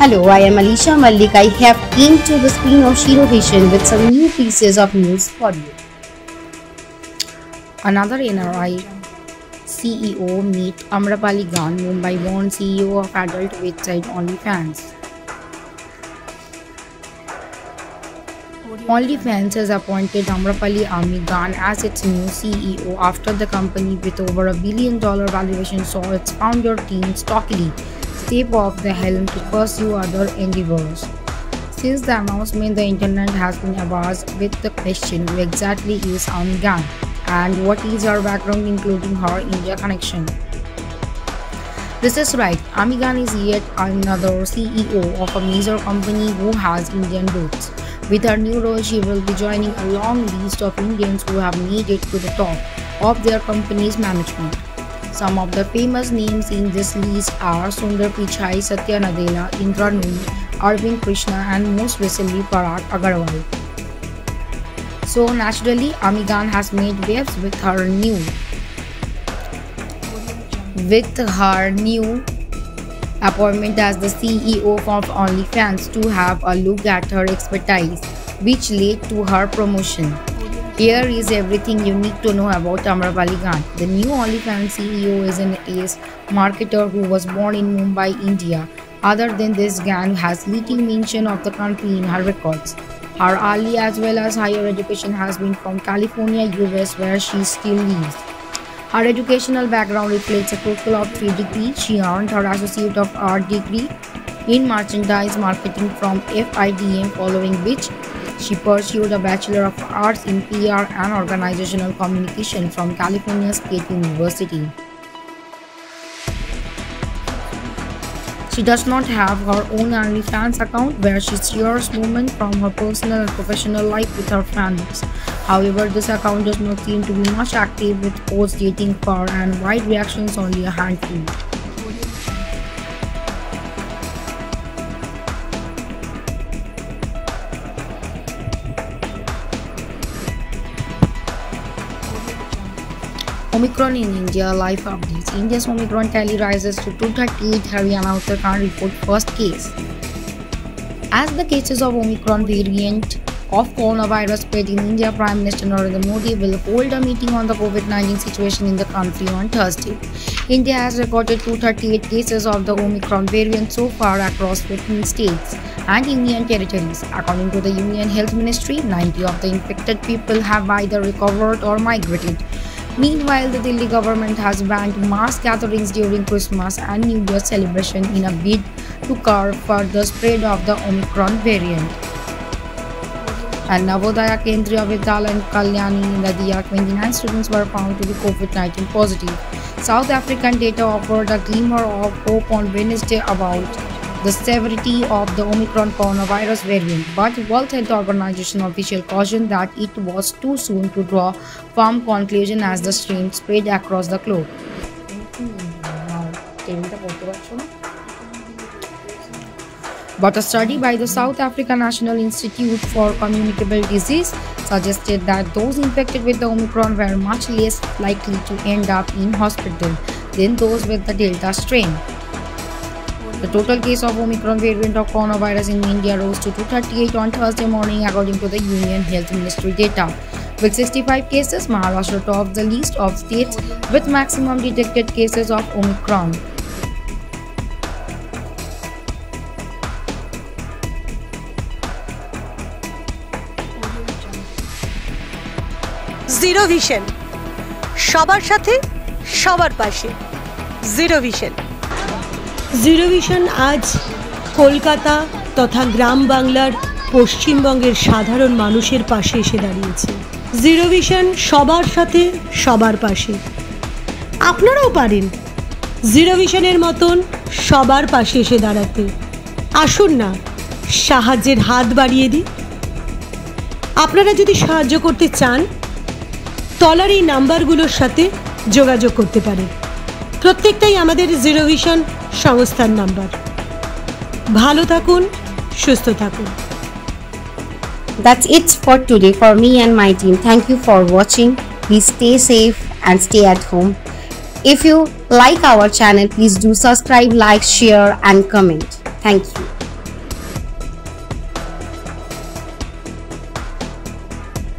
Hello, I am Alisha Malik. I have came to the screen of Zero Vision with some new pieces of news for you. Another NRI CEO meet Amrapali Gan, Mumbai-born CEO of adult website OnlyFans. OnlyFans has appointed Amrapali Gan as its new CEO after the company with over $1 billion valuation saw its founder Tim Stockley step off the helm to pursue other endeavors. Since the announcement, the internet has been abuzz with the question who exactly is Ami Gan and what is her background including her India connection. This is right, Ami Gan is yet another CEO of a major company who has Indian roots. With her new role, she will be joining a long list of Indians who have made it to the top of their company's management. Some of the famous names in this list are Sundar Pichai, Satya Nadella, Indra Nooyi, Arvind Krishna and most recently Parag Agarwal. So naturally, Ami Gan has made waves with her new appointment as the CEO of OnlyFans to have a look at her expertise, which led to her promotion. Here is everything you need to know about Amrapali Gan. The new OnlyFans CEO is an ace marketer who was born in Mumbai, India. Other than this, Gan has little mention of the country in her records. Her early as well as higher education has been from California, US, where she still lives. Her educational background reflects a total of 3 degrees. She earned her Associate of Art degree in Merchandise Marketing from FIDM, following which she pursued a Bachelor of Arts in PR and Organizational Communication from California State University. She does not have her own OnlyFans account where she shares moments from her personal and professional life with her fans. However, this account does not seem to be much active with posts dating for and wide reactions only a handful. Omicron in India, live updates. India's Omicron tally rises to 238. Haryana Uttarakhand report first case. As the cases of Omicron variant of coronavirus spread in India, Prime Minister Narendra Modi will hold a meeting on the COVID-19 situation in the country on Thursday. India has recorded 238 cases of the Omicron variant so far across 15 states and union territories. According to the Union Health Ministry, 90 of the infected people have either recovered or migrated. Meanwhile, the Delhi government has banned mass gatherings during Christmas and New Year celebration in a bid to curb further spread of the Omicron variant. At Navodaya Kendriya Vidyalaya in Kalyani, Nadia, 29 students were found to be COVID-19 positive. South African data offered a glimmer of hope on Wednesday about the severity of the Omicron coronavirus variant, but World Health Organization official cautioned that it was too soon to draw firm conclusion as the strain spread across the globe. But a study by the South African National Institute for Communicable Disease suggested that those infected with the Omicron were much less likely to end up in hospital than those with the Delta strain. The total case of Omicron variant of coronavirus in India rose to 238 on Thursday morning according to the Union Health Ministry data. With 65 cases, Maharashtra tops the list of states with maximum detected cases of Omicron. Zero vision সবার সাথে সবার পাশে zero vision আজ কলকাতা তথা গ্রাম বাংলার পশ্চিমবঙ্গের সাধারণ মানুষের পাশে এসে দাঁড়িয়েছে। জিরো ভিশন সবার সাথে সবার পাশে। আপনারাও পারেন জিরো ভিশনের মতন সবার পাশে এসে দাঁড়াতে। আসুন না সাহায্যের হাত বাড়িয়ে দিই। আপনারা যদি সাহায্য করতে চান তলার এই নাম্বারগুলোর সাথে যোগাযোগ করতে পারেন। প্রত্যেকটাই আমাদের জিরো ভিশন সংস্থার নাম্বার। ভালো থাকুন, সুস্থ থাকুন। That's it for today for me and my team. Thank you for watching. Please stay safe and stay at home. If you like our channel, please do subscribe, like, share and comment. Thank you.